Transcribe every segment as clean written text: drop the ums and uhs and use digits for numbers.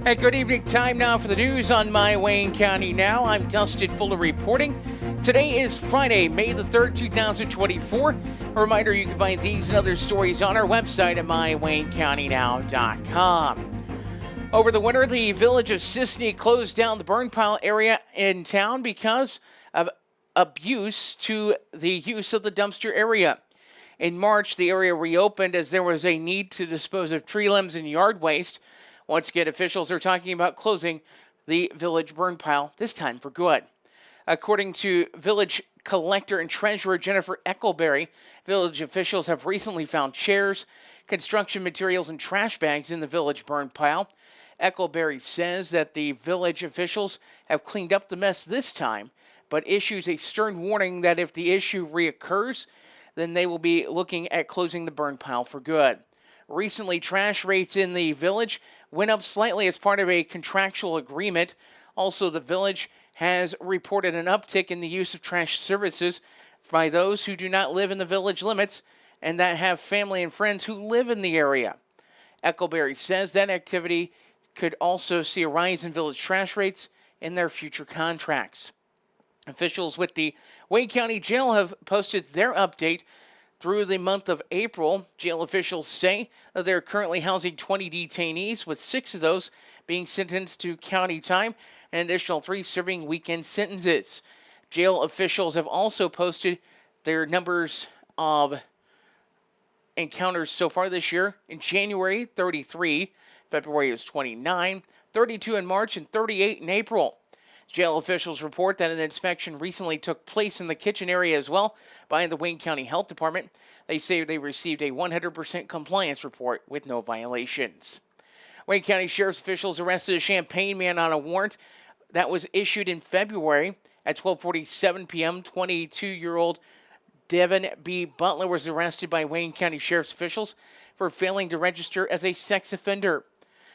Hey, good evening. Time now for the news on My Wayne County Now. I'm Dustin Fuller reporting. Today is Friday, May the 3rd, 2024. A reminder, you can find these and other stories on our website at mywaynecountynow.com. Over the winter, the village of Sisney closed down the burn pile area in town because of abuse to the use of the dumpster area. In March, the area reopened as there was a need to dispose of tree limbs and yard waste. Once again, officials are talking about closing the village burn pile, this time for good. According to village collector and treasurer Jennifer Eckelberry, village officials have recently found chairs, construction materials, and trash bags in the village burn pile. Eckelberry says that the village officials have cleaned up the mess this time, but issues a stern warning that if the issue reoccurs, then they will be looking at closing the burn pile for good. Recently, trash rates in the village went up slightly as part of a contractual agreement. Also, the village has reported an uptick in the use of trash services by those who do not live in the village limits and that have family and friends who live in the area. Eckelberry says that activity could also see a rise in village trash rates in their future contracts. Officials with the Wayne County Jail have posted their update through the month of April. Jail officials say that they're currently housing 20 detainees, with 6 of those being sentenced to county time and an additional 3 serving weekend sentences. Jail officials have also posted their numbers of encounters so far this year. In January, 33. February is 29, 32 in March, and 38 in April. Jail officials report that an inspection recently took place in the kitchen area as well by the Wayne County Health Department. They say they received a 100% compliance report with no violations. Wayne County Sheriff's officials arrested a Champaign man on a warrant that was issued in February. At 12:47 p.m., 22-year-old Devin B. Butler was arrested by Wayne County Sheriff's officials for failing to register as a sex offender.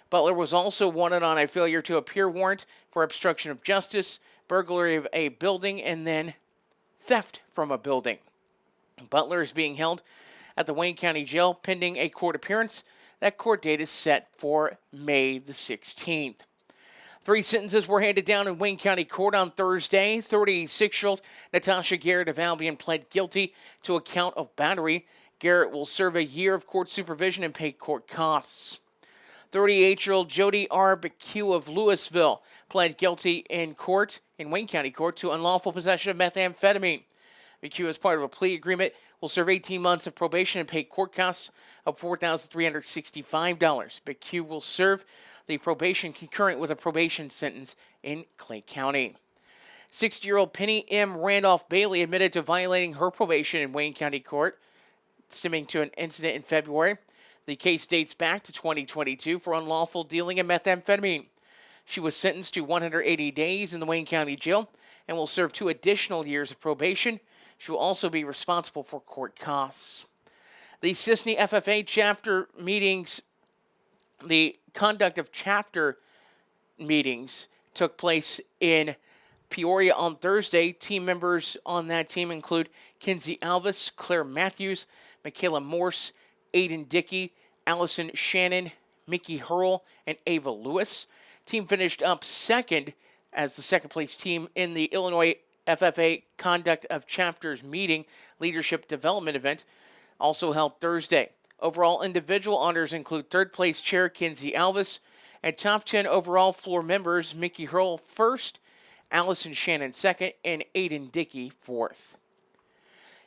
Butler was also wanted on a failure to appear warrant for obstruction of justice, burglary of a building, and then theft from a building. Butler is being held at the Wayne County Jail pending a court appearance. That court date is set for May the 16th. 3 sentences were handed down in Wayne County Court on Thursday. 36-year-old Natasha Garrett of Albion pled guilty to a count of battery. Garrett will serve a year of court supervision and pay court costs. 38-year-old Jody R. McHugh of Louisville pled guilty in Wayne County Court, to unlawful possession of methamphetamine. McHugh, as part of a plea agreement, will serve 18 months of probation and pay court costs of $4,365. McHugh will serve the probation concurrent with a probation sentence in Clay County. 60-year-old Penny M. Randolph Bailey admitted to violating her probation in Wayne County Court, stemming to an incident in February. The case dates back to 2022 for unlawful dealing in methamphetamine. She was sentenced to 180 days in the Wayne County Jail and will serve 2 additional years of probation. She will also be responsible for court costs. The Sisney FFA chapter meetings, the conduct of chapter meetings took place in Peoria on Thursday. Team members on that team include Kinsey Alvis, Claire Matthews, Michaela Morse, Aiden Dickey, Allison Shannon, Mickey Hurl, and Ava Lewis. Team finished up second as the second-place team in the Illinois FFA Conduct of Chapters Meeting Leadership Development event, also held Thursday. Overall individual honors include third-place chair Kinsey Alvis and top 10 overall floor members Mickey Hurl first, Allison Shannon second, and Aiden Dickey fourth.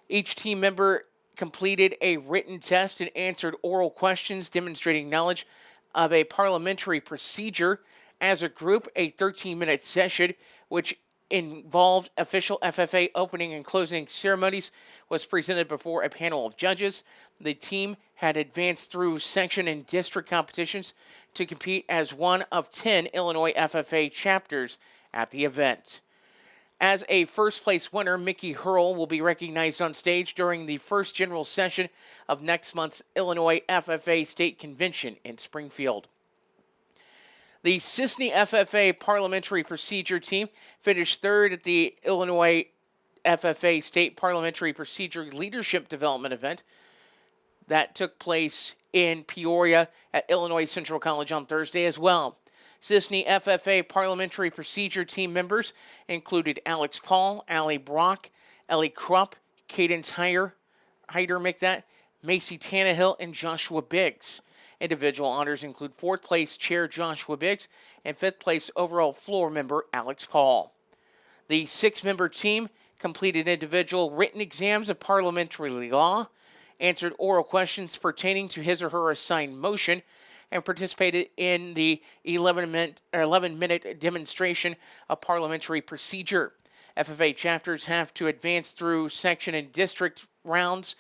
Each team member completed a written test and answered oral questions demonstrating knowledge of a parliamentary procedure. As a group, a 13-minute session, which involved official FFA opening and closing ceremonies, was presented before a panel of judges. The team had advanced through section and district competitions to compete as one of 10 Illinois FFA chapters at the event. As a first-place winner, Mickey Hurl will be recognized on stage during the first general session of next month's Illinois FFA State Convention in Springfield. The Sisney FFA Parliamentary Procedure Team finished third at the Illinois FFA State Parliamentary Procedure Leadership Development event that took place in Peoria at Illinois Central College on Thursday as well. Sisney FFA parliamentary procedure team members included Alex Paul, Allie Brock, Ellie Krupp, Cadence Hyder, Macy Tannehill, and Joshua Biggs. Individual honors include 4th place chair Joshua Biggs and 5th place overall floor member Alex Paul. The 6-member team completed individual written exams of parliamentary law, answered oral questions pertaining to his or her assigned motion, and participated in the 11-minute demonstration of parliamentary procedure. FFA chapters have to advance through section and district rounds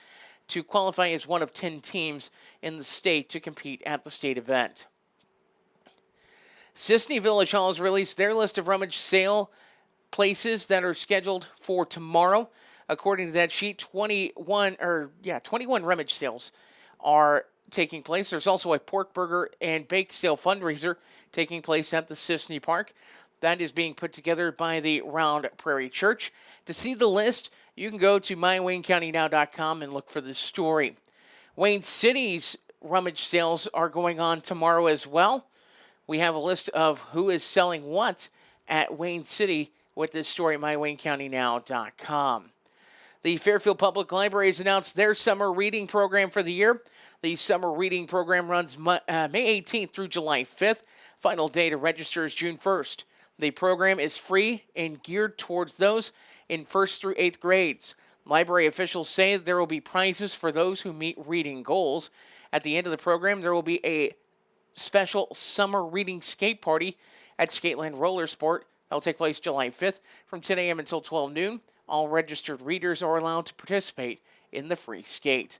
to qualify as one of 10 teams in the state to compete at the state event. Sisney Village Hall has released their list of rummage sale places that are scheduled for tomorrow. According to that sheet, 21 rummage sales are taking place. There's also a pork burger and bake sale fundraiser taking place at the Sisney Park. That is being put together by the Round Prairie Church. To see the list, you can go to mywaynecountynow.com and look for the story. Wayne City's rummage sales are going on tomorrow as well. We have a list of who is selling what at Wayne City with this story at mywaynecountynow.com. The Fairfield Public Library has announced their summer reading program for the year. The summer reading program runs May 18th through July 5th. Final day to register is June 1st. The program is free and geared towards those in 1st through 8th grades. Library officials say there will be prizes for those who meet reading goals. At the end of the program, there will be a special summer reading skate party at Skateland Roller Sport. That will take place July 5th from 10 a.m. until 12 noon. All registered readers are allowed to participate in the free skate.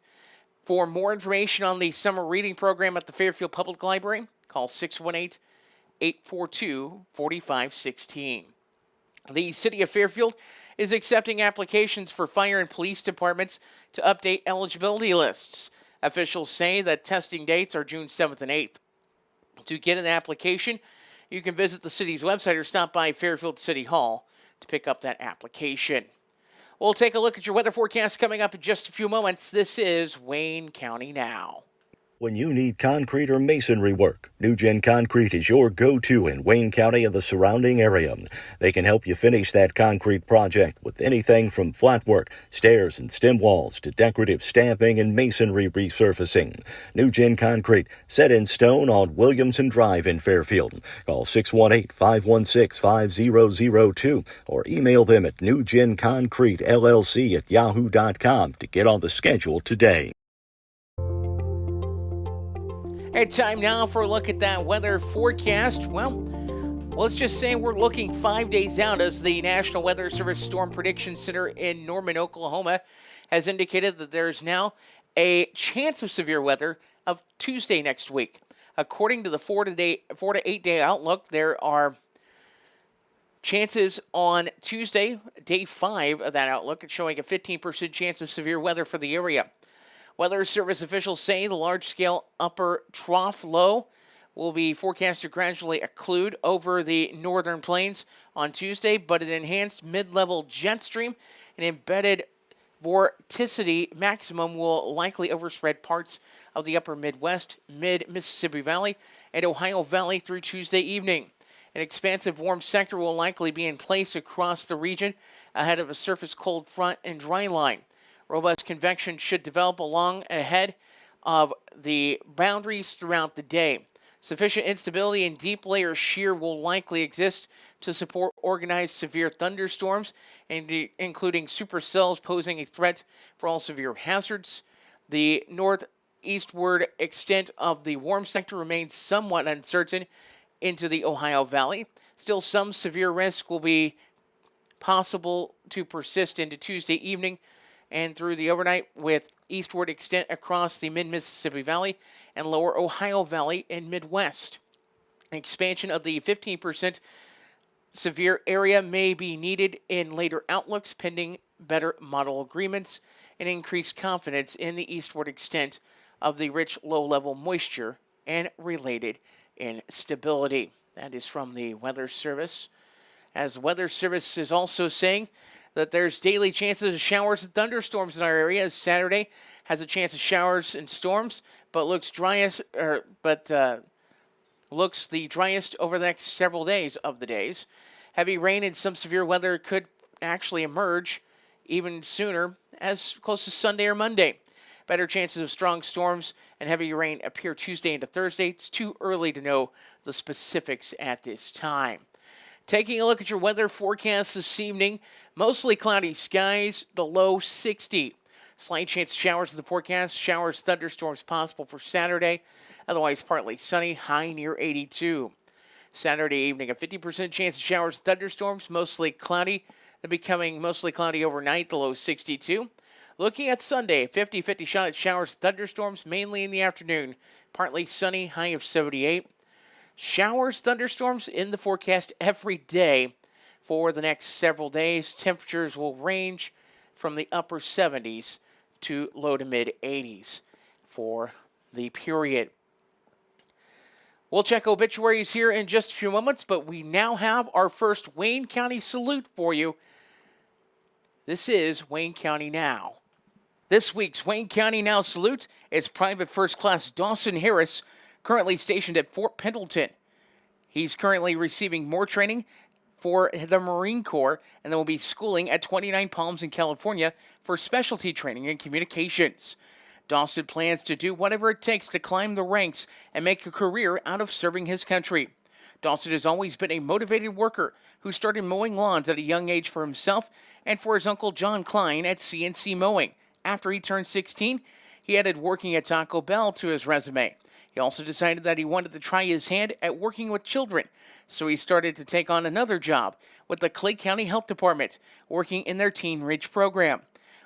For more information on the summer reading program at the Fairfield Public Library, call 618-842-4516. The City of Fairfield is accepting applications for fire and police departments to update eligibility lists. Officials say that testing dates are June 7th and 8th. To get an application, you can visit the city's website or stop by Fairfield City Hall to pick up that application. We'll take a look at your weather forecast coming up in just a few moments. This is Wayne County Now. When you need concrete or masonry work, New Gen Concrete is your go-to in Wayne County and the surrounding area. They can help you finish that concrete project with anything from flat work, stairs and stem walls to decorative stamping and masonry resurfacing. New Gen Concrete, set in stone on Williamson Drive in Fairfield. Call 618-516-5002 or email them at newgenconcretellc@yahoo.com to get on the schedule today. And time now for a look at that weather forecast. Well, let's just say we're looking 5 days out as the National Weather Service Storm Prediction Center in Norman, Oklahoma has indicated that there's now a chance of severe weather of Tuesday next week. According to the 4 to 8 day outlook, there are chances on Tuesday, day 5 of that outlook. It's showing a 15% chance of severe weather for the area. Weather Service officials say the large-scale upper trough low will be forecast to gradually occlude over the northern plains on Tuesday, but an enhanced mid-level jet stream and embedded vorticity maximum will likely overspread parts of the upper Midwest, mid-Mississippi Valley, and Ohio Valley through Tuesday evening. An expansive warm sector will likely be in place across the region ahead of a surface cold front and dry line. Robust convection should develop along ahead of the boundaries throughout the day. Sufficient instability and deep layer shear will likely exist to support organized severe thunderstorms, including supercells posing a threat for all severe hazards. The northeastward extent of the warm sector remains somewhat uncertain into the Ohio Valley. Still, some severe risk will be possible to persist into Tuesday evening and through the overnight, with eastward extent across the mid-Mississippi Valley and lower Ohio Valley and Midwest. Expansion of the 15% severe area may be needed in later outlooks pending better model agreements and increased confidence in the eastward extent of the rich low-level moisture and related instability. That is from the Weather Service. As the Weather Service is also saying that there's daily chances of showers and thunderstorms in our area. Saturday has a chance of showers and storms, but looks looks the driest over the next several days of the days. Heavy rain and some severe weather could actually emerge even sooner, as close as Sunday or Monday. Better chances of strong storms and heavy rain appear Tuesday into Thursday. It's too early to know the specifics at this time. Taking a look at your weather forecast this evening, mostly cloudy skies, the low 60. Slight chance of showers in the forecast. Showers, thunderstorms possible for Saturday. Otherwise, partly sunny, high near 82. Saturday evening, a 50% chance of showers and thunderstorms, mostly cloudy. Then becoming mostly cloudy overnight, the low 62. Looking at Sunday, 50-50 shot at showers and thunderstorms, mainly in the afternoon. Partly sunny, high of 78. Showers, thunderstorms in the forecast every day for the next several days. Temperatures will range from the upper 70s to low to mid 80s for the period. We'll check obituaries here in just a few moments, but we now have our first Wayne County salute for you. This is Wayne County Now. This week's Wayne County Now salute is Private First Class Dawson Harris, currently stationed at Fort Pendleton. He's currently receiving more training for the Marine Corps and then will be schooling at 29 Palms in California for specialty training in communications. Dawson plans to do whatever it takes to climb the ranks and make a career out of serving his country. Dawson has always been a motivated worker who started mowing lawns at a young age for himself and for his uncle John Klein at CNC Mowing. After he turned 16, he added working at Taco Bell to his resume. He also decided that he wanted to try his hand at working with children, so he started to take on another job with the Clay County Health Department, working in their Teen Ridge program.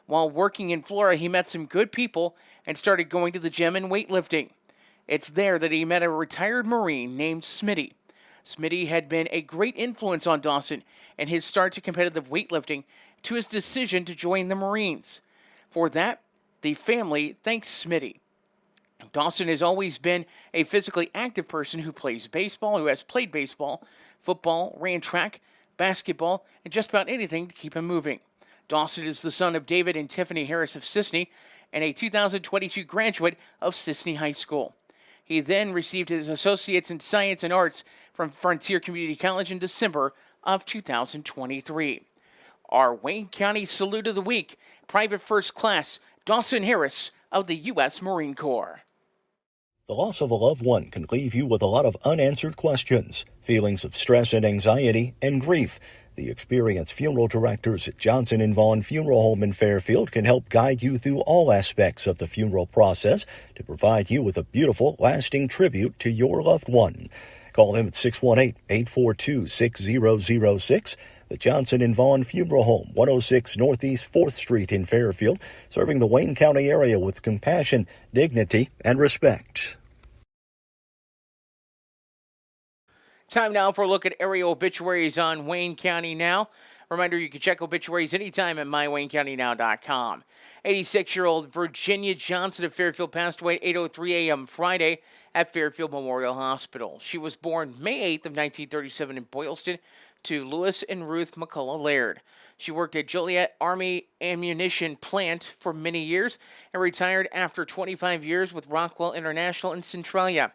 While working in Flora, he met some good people and started going to the gym and weightlifting. It's there that he met a retired Marine named Smitty. Smitty had been a great influence on Dawson and his start to competitive weightlifting to his decision to join the Marines. For that, the family thanks Smitty. Dawson has always been a physically active person who plays baseball, who has played baseball, football, ran track, basketball, and just about anything to keep him moving. Dawson is the son of David and Tiffany Harris of Sisney and a 2022 graduate of Sisney High School. He then received his associates in science and arts from Frontier Community College in December of 2023. Our Wayne County Salute of the Week, Private First Class Dawson Harris of the U.S. Marine Corps. The loss of a loved one can leave you with a lot of unanswered questions, feelings of stress and anxiety, and grief. The experienced funeral directors at Johnson & Vaughn Funeral Home in Fairfield can help guide you through all aspects of the funeral process to provide you with a beautiful, lasting tribute to your loved one. Call them at 618-842-6006. The Johnson & Vaughn Funeral Home, 106 Northeast 4th Street in Fairfield, serving the Wayne County area with compassion, dignity, and respect. Time now for a look at area obituaries on Wayne County Now. Reminder, you can check obituaries anytime at mywaynecountynow.com. 86-year-old Virginia Johnson of Fairfield passed away at 8:03 a.m. Friday at Fairfield Memorial Hospital. She was born May 8th of 1937 in Boylston to Lewis and Ruth McCullough Laird. She worked at Joliet Army Ammunition Plant for many years and retired after 25 years with Rockwell International in Centralia.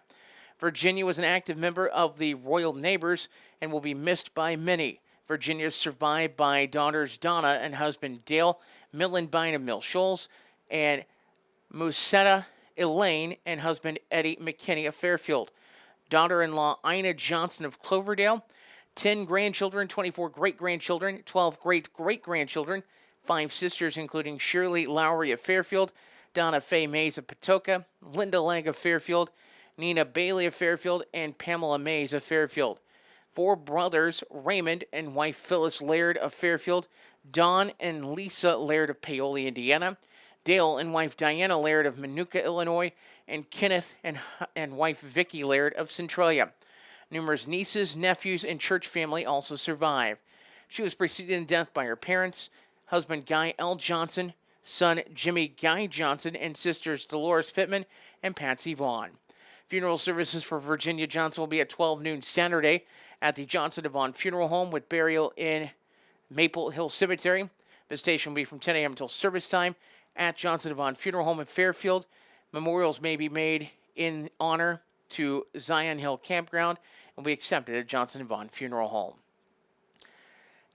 Virginia was an active member of the Royal Neighbors and will be missed by many. Virginia is survived by daughters Donna and husband Dale Millenbein of Mill Shoals, and Musetta Elaine and husband Eddie McKinney of Fairfield. Daughter-in-law Ina Johnson of Cloverdale. 10 grandchildren, 24 great-grandchildren, 12 great-great-grandchildren, 5 sisters including Shirley Lowry of Fairfield, Donna Faye Mays of Patoka, Linda Lang of Fairfield, Nina Bailey of Fairfield, and Pamela Mays of Fairfield. 4 brothers, Raymond and wife Phyllis Laird of Fairfield, Don and Lisa Laird of Paoli, Indiana, Dale and wife Diana Laird of Manuka, Illinois, and Kenneth and wife Vicky Laird of Centralia. Numerous nieces, nephews, and church family also survive. She was preceded in death by her parents, husband Guy L. Johnson, son Jimmy Guy Johnson, and sisters Dolores Pittman and Patsy Vaughn. Funeral services for Virginia Johnson will be at 12 noon Saturday at the Johnson & Vaughn Funeral Home with burial in Maple Hill Cemetery. Visitation will be from 10 a.m. until service time at Johnson & Vaughn Funeral Home in Fairfield. Memorials may be made in honor to Zion Hill Campground and will be accepted at Johnson & Vaughn Funeral Home.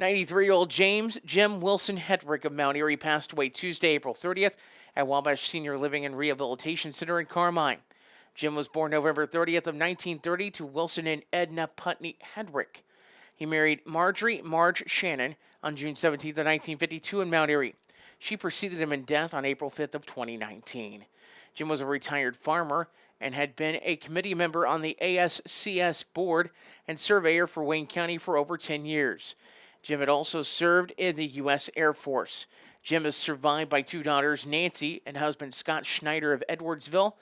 93-year-old Jim Wilson Hedrick of Mount Airy passed away Tuesday, April 30th at Wabash Senior Living and Rehabilitation Center in Carmine. Jim was born November 30th of 1930 to Wilson and Edna Putney Hedrick. He married Marge Shannon on June 17th of 1952 in Mount Airy. She preceded him in death on April 5th of 2019. Jim was a retired farmer and had been a committee member on the ASCS board and surveyor for Wayne County for over 10 years. Jim had also served in the U.S. Air Force. Jim is survived by 2 daughters, Nancy and husband Scott Schneider of Edwardsville,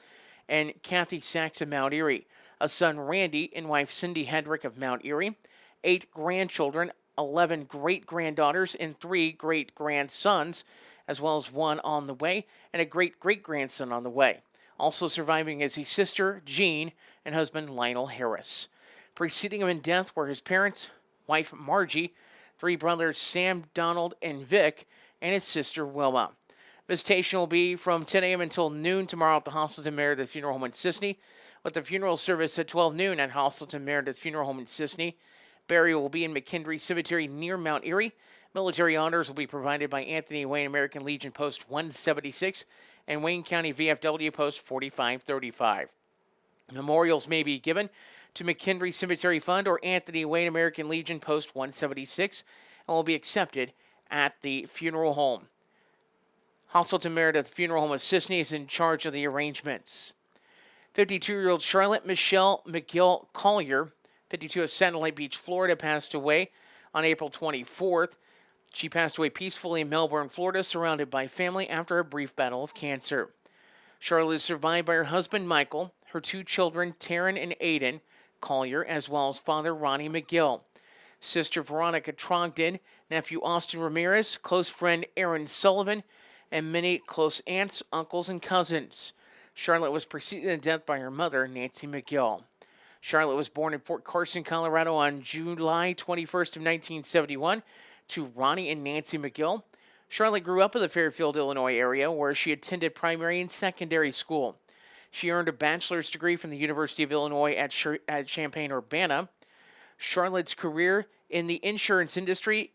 and Kathy Sachs of Mount Airy, a son Randy and wife Cindy Hedrick of Mount Airy, 8 grandchildren, 11 great-granddaughters, and 3 great-grandsons, as well as 1 on the way and a great-great-grandson on the way. Also surviving is his sister, Jean, and husband Lionel Harris. Preceding him in death were his parents, wife Margie, 3 brothers Sam, Donald, and Vic, and his sister Wilma. Visitation will be from 10 a.m. until noon tomorrow at the Hostelton Meredith Funeral Home in Sisney, with the funeral service at 12 noon at Hostelton Meredith Funeral Home in Sisney. Burial will be in McKendree Cemetery near Mount Airy. Military honors will be provided by Anthony Wayne American Legion Post 176 and Wayne County VFW Post 4535. Memorials may be given to McKendree Cemetery Fund or Anthony Wayne American Legion Post 176 and will be accepted at the funeral home. Hostelton Meredith Funeral Home of Sisney is in charge of the arrangements. 52-year-old Charlotte Michelle McGill Collier, 52 of Satellite Beach, Florida, passed away on April 24th. She passed away peacefully in Melbourne, Florida, surrounded by family after a brief battle of cancer. Charlotte is survived by her husband, Michael, her 2 children, Taryn and Aiden Collier, as well as father Ronnie McGill, sister Veronica Trogdon, nephew Austin Ramirez, close friend Aaron Sullivan, and many close aunts, uncles, and cousins. Charlotte was preceded in death by her mother, Nancy McGill. Charlotte was born in Fort Carson, Colorado on July 21st of 1971 to Ronnie and Nancy McGill. Charlotte grew up in the Fairfield, Illinois area where she attended primary and secondary school. She earned a bachelor's degree from the University of Illinois at Champaign-Urbana. Charlotte's career in the insurance industry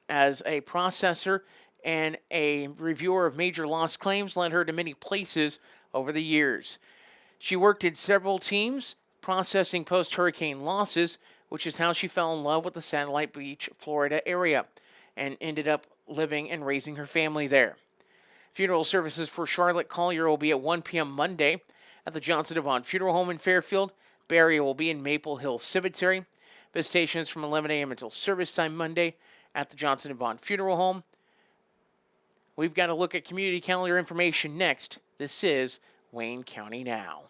as a processor and a reviewer of major loss claims led her to many places over the years. She worked in several teams processing post-hurricane losses, which is how she fell in love with the Satellite Beach, Florida area and ended up living and raising her family there. Funeral services for Charlotte Collier will be at 1 p.m. Monday at the Johnson & Vaughn Funeral Home in Fairfield. Burial will be in Maple Hill Cemetery. Visitations from 11 a.m. until service time Monday at the Johnson & Vaughn Funeral Home. We've got to look at community calendar information next. This is Wayne County Now.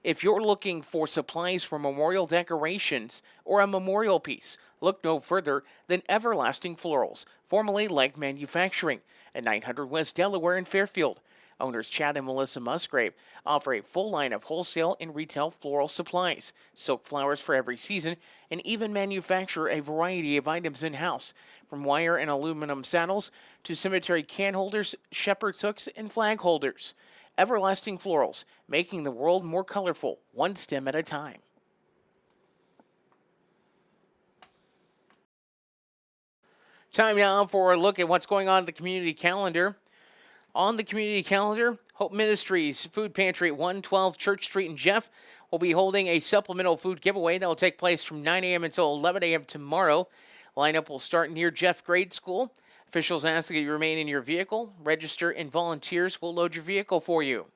If you're looking for supplies for memorial decorations or a memorial piece, look no further than Everlasting Florals, formerly Leg Manufacturing, at 900 West Delaware in Fairfield. Owners Chad and Melissa Musgrave offer a full line of wholesale and retail floral supplies, silk flowers for every season, and even manufacture a variety of items in-house, from wire and aluminum saddles to cemetery can holders, shepherd's hooks, and flag holders. Everlasting Florals, making the world more colorful, one stem at a time. Time now for a look at what's going on at the community calendar. On the community calendar, Hope Ministries Food Pantry at 112 Church Street in Jeff will be holding a supplemental food giveaway that will take place from 9 a.m. until 11 a.m. tomorrow. Lineup will start near Jeff Grade School. Officials ask that you remain in your vehicle, register, and volunteers will load your vehicle for you.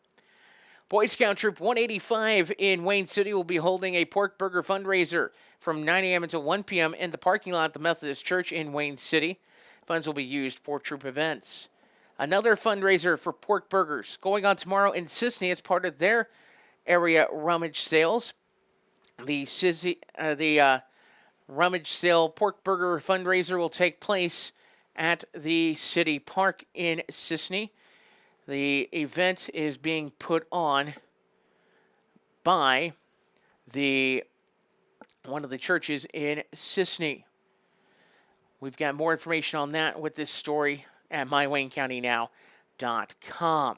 Boy Scout Troop 185 in Wayne City will be holding a pork burger fundraiser from 9 a.m. until 1 p.m. in the parking lot at the Methodist Church in Wayne City. Funds will be used for troop events. Another fundraiser for pork burgers going on tomorrow in Sisney. It's part of their area rummage sales. The rummage sale pork burger fundraiser will take place at the City Park in Sisney. The event is being put on by one of the churches in Sisney. We've got more information on that with this story at mywaynecountynow.com.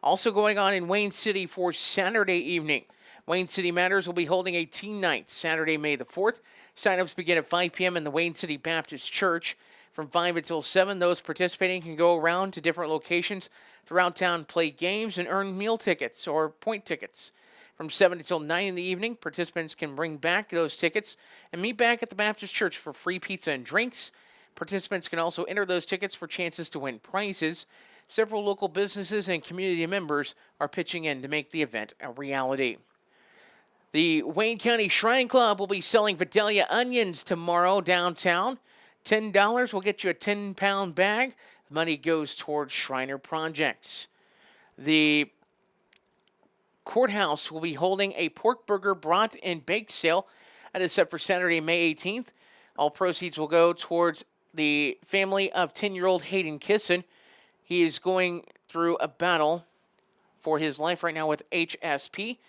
Also going on in Wayne City for Saturday evening, Wayne City Matters will be holding a teen night Saturday, May the 4th. Sign-ups begin at 5 p.m. in the Wayne City Baptist Church. From 5 until 7, those participating can go around to different locations throughout town, play games, and earn meal tickets or point tickets. From 7 until 9 in the evening, participants can bring back those tickets and meet back at the Baptist Church for free pizza and drinks. Participants can also enter those tickets for chances to win prizes. Several local businesses and community members are pitching in to make the event a reality. The Wayne County Shrine Club will be selling Vidalia onions tomorrow downtown. $10 will get you a 10-pound bag. The money goes towards Shriner projects. The courthouse will be holding a pork burger brat and bake sale. That is set for Saturday, May 18th. All proceeds will go towards the family of 10-year-old Hayden Kisson. He is going through a battle for his life right now with HSP.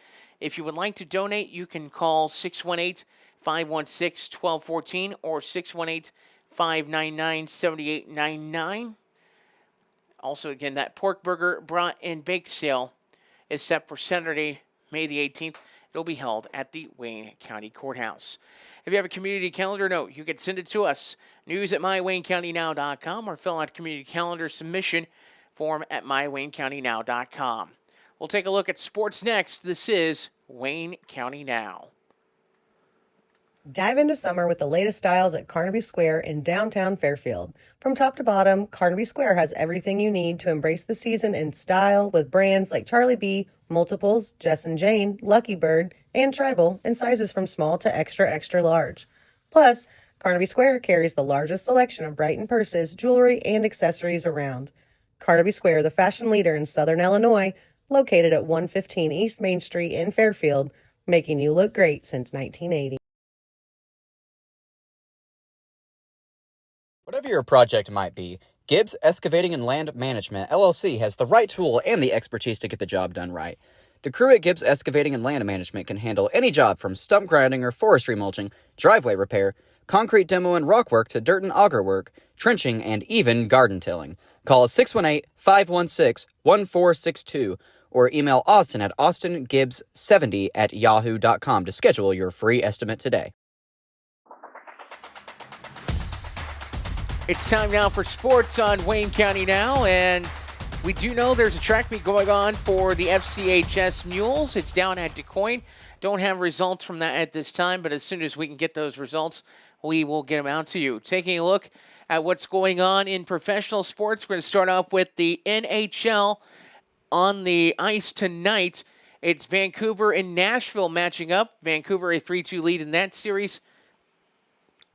If you would like to donate, you can call 618-516-1214 or 618-599-7899. Also, again, that pork burger brat and bake sale is set for Saturday, May the 18th. It'll be held at the Wayne County Courthouse. If you have a community calendar note, you can send it to us, news@mywaynecountynow.com, or fill out community calendar submission form at mywaynecountynow.com. We'll take a look at sports next. This is Wayne County Now. Dive into summer with the latest styles at Carnaby Square in downtown Fairfield. From top to bottom, Carnaby Square has everything you need to embrace the season in style with brands like Charlie B, Multiples, Jess and Jane, Lucky Bird, and Tribal in sizes from small to extra, extra large. Plus, Carnaby Square carries the largest selection of Brighton purses, jewelry, and accessories around. Carnaby Square, the fashion leader in Southern Illinois, located at 115 East Main Street in Fairfield, making you look great since 1980. Whatever your project might be, Gibbs Excavating and Land Management, LLC has the right tool and the expertise to get the job done right. The crew at Gibbs Excavating and Land Management can handle any job from stump grinding or forestry mulching, driveway repair, concrete demo and rock work to dirt and auger work, trenching, and even garden tilling. Call 618-516-1462 or email Austin at austingibbs70@yahoo.com to schedule your free estimate today. It's time now for sports on Wayne County Now, and we do know there's a track meet going on for the FCHS Mules. It's down at DuQuoin. Don't have results from that at this time, but as soon as we can get those results, we will get them out to you. Taking a look at what's going on in professional sports, we're going to start off with the NHL on the ice tonight. It's Vancouver and Nashville matching up. Vancouver a 3-2 lead in that series.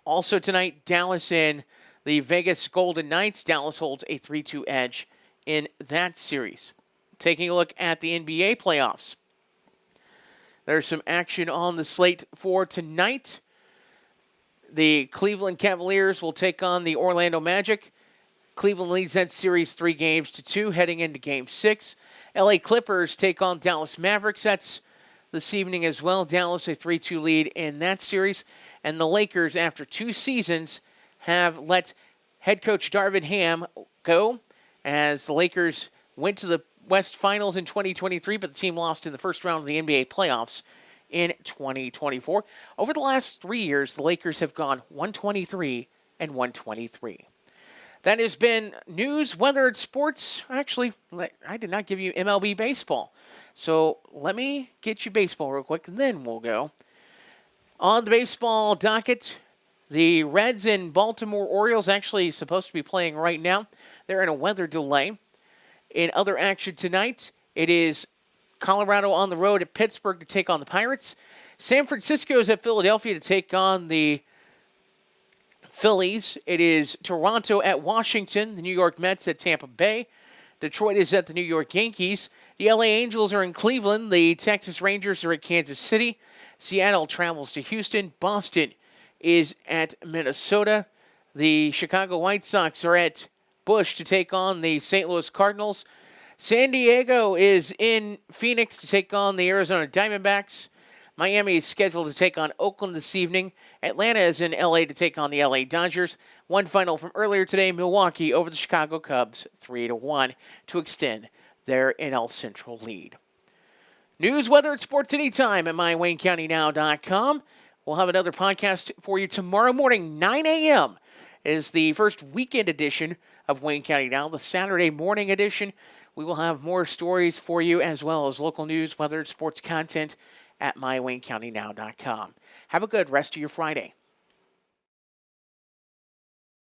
Also tonight, Dallas and the Vegas Golden Knights. Dallas holds a 3-2 edge in that series. Taking a look at the NBA playoffs. There's some action on the slate for tonight. The Cleveland Cavaliers will take on the Orlando Magic. Cleveland leads that series 3-2 heading into Game 6. LA Clippers take on Dallas Mavericks. That's this evening as well. Dallas a 3-2 lead in that series. And the Lakers, after 2 seasons, have let head coach Darvin Ham go as the Lakers went to the West Finals in 2023, but the team lost in the first round of the NBA playoffs in 2024. Over the last 3 years, the Lakers have gone 123 and 123. That has been news, weather, and sports. Actually, I did not give you MLB baseball. So let me get you baseball real quick, and then we'll go. On the baseball docket, the Reds and Baltimore Orioles actually supposed to be playing right now. They're in a weather delay. In other action tonight, it is Colorado on the road at Pittsburgh to take on the Pirates. San Francisco is at Philadelphia to take on the Phillies. It is Toronto at Washington, the New York Mets at Tampa Bay. Detroit is at the New York Yankees. The LA Angels are in Cleveland. The Texas Rangers are at Kansas City. Seattle travels to Houston. Boston is at Minnesota. The Chicago White Sox are at Busch to take on the St. Louis Cardinals. San Diego is in Phoenix to take on the Arizona Diamondbacks. Miami is scheduled to take on Oakland this evening. Atlanta is in LA to take on the LA Dodgers. One final from earlier today, Milwaukee over the Chicago Cubs 3-1 to extend their NL Central lead. News, weather, and sports anytime at mywaynecountynow.com. We'll have another podcast for you tomorrow morning, 9 a.m. is the first weekend edition of Wayne County Now. The Saturday morning edition, we will have more stories for you as well as local news, weather, and sports content at mywaynecountynow.com. Have a good rest of your Friday.